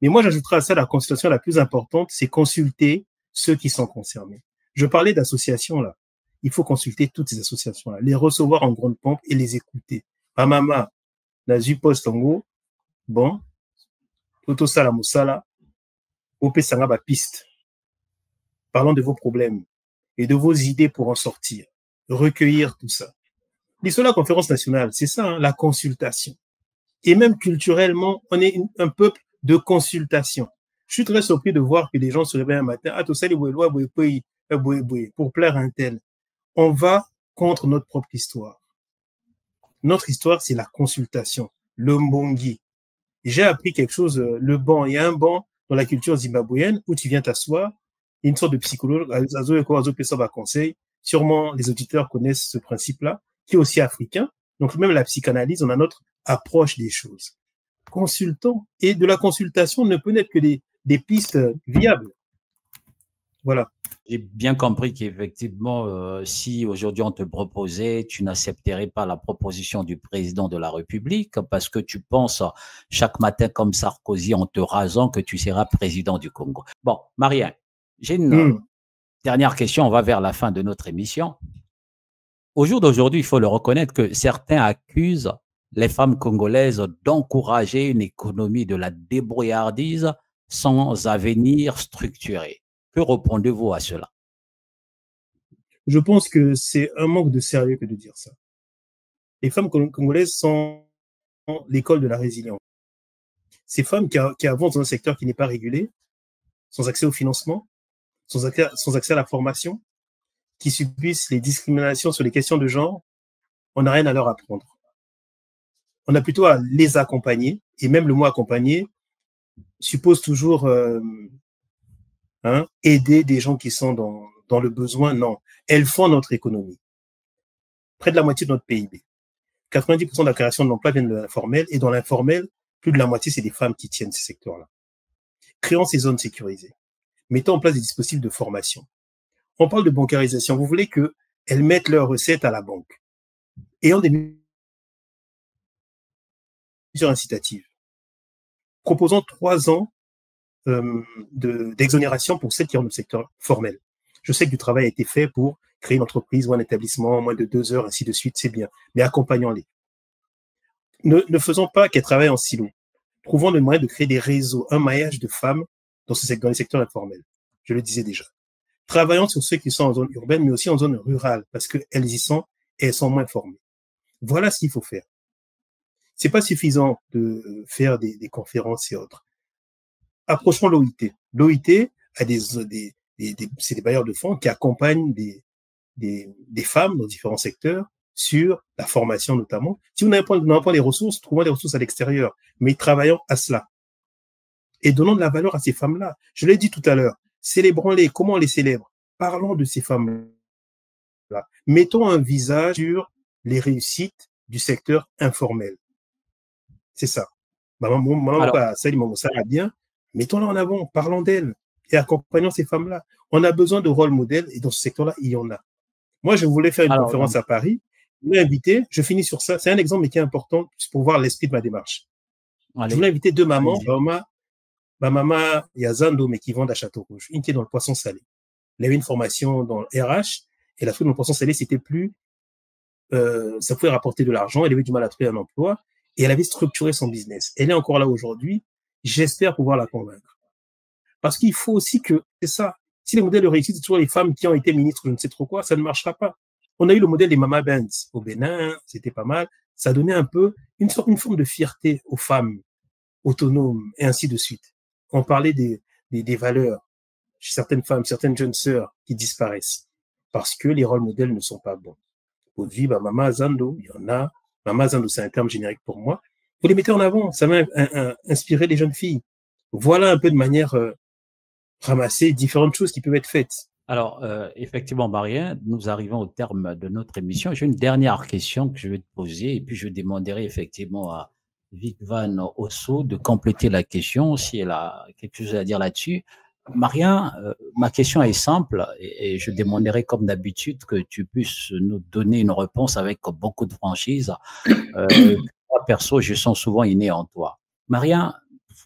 Mais moi, j'ajouterais à ça la consultation la plus importante, c'est consulter ceux qui sont concernés. Je parlais d'associations là. Il faut consulter toutes ces associations-là, les recevoir en grande pompe et les écouter. Pamama, nazu poste en bon, toto sala musala, opé sanga ba piste. Parlons de vos problèmes et de vos idées pour en sortir. Recueillir tout ça. L'histoire de la conférence nationale, c'est ça, hein, la consultation. Et même culturellement, on est un peuple de consultation. Je suis très surpris de voir que les gens se réveillent un matin, ah, tout ça, pour plaire à un tel. On va contre notre propre histoire. Notre histoire, c'est la consultation, le mbongi. J'ai appris quelque chose, le banc. Il y a un banc dans la culture zimbabwéenne où tu viens t'asseoir, une sorte de psychologue, conseil. Sûrement, les auditeurs connaissent ce principe-là, qui est aussi africain. Donc, même la psychanalyse, on a notre approche des choses. Consultant. Et de la consultation ne peut n'être que des pistes viables. Voilà. J'ai bien compris qu'effectivement, si aujourd'hui on te proposait, tu n'accepterais pas la proposition du président de la République parce que tu penses chaque matin comme Sarkozy en te rasant que tu seras président du Congo. Bon, Marien, j'ai une dernière question, on va vers la fin de notre émission. Au jour d'aujourd'hui, il faut le reconnaître que certains accusent les femmes congolaises d'encourager une économie de la débrouillardise sans avenir structuré. Que répondez-vous à cela? Je pense que c'est un manque de sérieux que de dire ça. Les femmes congolaises sont l'école de la résilience. Ces femmes qui avancent dans un secteur qui n'est pas régulé, sans accès au financement, sans accès à la formation, qui subissent les discriminations sur les questions de genre, on n'a rien à leur apprendre. On a plutôt à les accompagner, et même le mot accompagner suppose toujours aider des gens qui sont dans le besoin. Non, elles font notre économie. Près de la moitié de notre PIB. 90% de la création de l'emploi vient de l'informel, et dans l'informel, plus de la moitié, c'est des femmes qui tiennent ces secteurs-là. Créons ces zones sécurisées. Mettons en place des dispositifs de formation. On parle de bancarisation. Vous voulez qu'elles mettent leurs recettes à la banque. Ayant des mesures incitatives. Proposons 3 ans d'exonération pour celles qui ont le secteur formel. Je sais que du travail a été fait pour créer une entreprise ou un établissement en moins de 2 heures, ainsi de suite, c'est bien. Mais accompagnons-les. Ne faisons pas qu'elles travaillent en silo. Trouvons le moyen de créer des réseaux, un maillage de femmes dans les secteurs informels. Je le disais déjà. Travaillons sur ceux qui sont en zone urbaine, mais aussi en zone rurale, parce qu'elles y sont et elles sont moins formées. Voilà ce qu'il faut faire. C'est pas suffisant de faire des conférences et autres. Approchons l'OIT. L'OIT a c'est des bailleurs de fonds qui accompagnent des femmes dans différents secteurs sur la formation notamment. Si vous n'avez pas les ressources, trouvons les ressources à l'extérieur, mais travaillons à cela. Et donnons de la valeur à ces femmes-là. Je l'ai dit tout à l'heure, célébrons-les. Comment on les célèbre? Parlons de ces femmes-là. Mettons un visage sur les réussites du secteur informel. C'est ça. Ça va bien. Mettons-la en avant, parlons d'elles et accompagnons ces femmes-là. On a besoin de rôle modèles et dans ce secteur-là, il y en a. Moi, je voulais faire une conférence à Paris. Je voulais inviter, je finis sur ça. C'est un exemple, mais qui est important pour voir l'esprit de ma démarche. Je voulais inviter 2 mamans. Ma maman, il y a Zando, mais qui vendent à Château-Rouge. Une qui est dans le poisson salé. Elle avait une formation dans le RH et la truc dans le poisson salé, c'était plus, ça pouvait rapporter de l'argent. Elle avait du mal à trouver un emploi et elle avait structuré son business. Elle est encore là aujourd'hui. J'espère pouvoir la convaincre. Parce qu'il faut aussi que, c'est ça, si les modèles de réussite, c'est toujours les femmes qui ont été ministres, je ne sais trop quoi, ça ne marchera pas. On a eu le modèle des Mama Bands au Bénin, c'était pas mal. Ça donnait un peu une forme de fierté aux femmes autonomes et ainsi de suite. On parlait des valeurs chez certaines femmes, certaines jeunes sœurs qui disparaissent parce que les rôles modèles ne sont pas bons. Au vivre à Mama Zando, il y en a. Mama Zando, c'est un terme générique pour moi. Vous les mettez en avant, ça va inspirer les jeunes filles. Voilà un peu de manière ramasser différentes choses qui peuvent être faites. Alors, effectivement, Marien, nous arrivons au terme de notre émission. J'ai une dernière question que je vais te poser et puis je demanderai effectivement à Vic Van Osso de compléter la question si elle a quelque chose à dire là-dessus. Marien, ma question est simple et je demanderai comme d'habitude que tu puisses nous donner une réponse avec beaucoup de franchise. Moi, perso, je sens souvent inné en toi. Marien,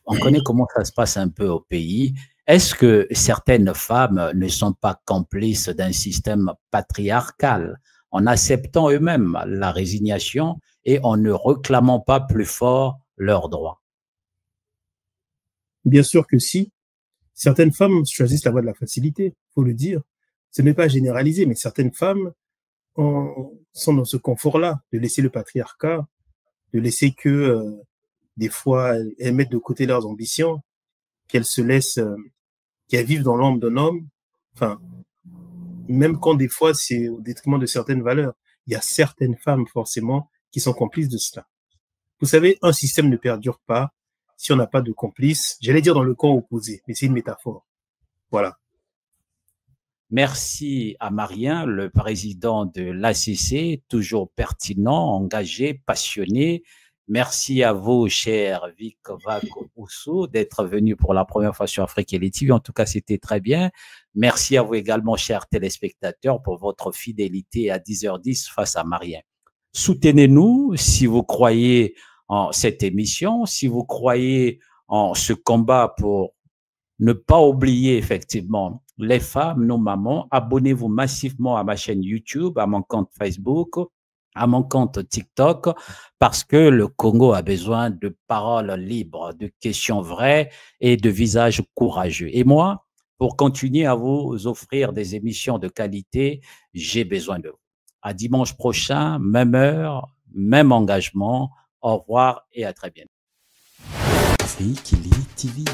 on connaît comment ça se passe un peu au pays. Est-ce que certaines femmes ne sont pas complices d'un système patriarcal en acceptant eux-mêmes la résignation et en ne réclamant pas plus fort leurs droits? Bien sûr que si. Certaines femmes choisissent la voie de la facilité, faut le dire. Ce n'est pas généralisé, mais certaines femmes sont dans ce confort-là, de laisser le patriarcat, de laisser que des fois elles mettent de côté leurs ambitions, qu'elles se laissent, qu'elles vivent dans l'ombre d'un homme. Enfin, même quand des fois c'est au détriment de certaines valeurs, il y a certaines femmes forcément qui sont complices de cela. Vous savez, un système ne perdure pas si on n'a pas de complices. J'allais dire dans le camp opposé, mais c'est une métaphore. Voilà. Merci à Marien, le président de l'ACC, toujours pertinent, engagé, passionné. Merci à vous, cher Vic Ousso, d'être venu pour la première fois sur Afrique TV. En tout cas, c'était très bien. Merci à vous également, chers téléspectateurs, pour votre fidélité à 10h10 face à Marien. Soutenez-nous si vous croyez en cette émission, si vous croyez en ce combat pour ne pas oublier effectivement les femmes, nos mamans. Abonnez-vous massivement à ma chaîne YouTube, à mon compte Facebook, à mon compte TikTok, parce que le Congo a besoin de paroles libres, de questions vraies et de visages courageux. Et moi, pour continuer à vous offrir des émissions de qualité, j'ai besoin de vous. À dimanche prochain, même heure, même engagement. Au revoir et à très bientôt. Afrique TV.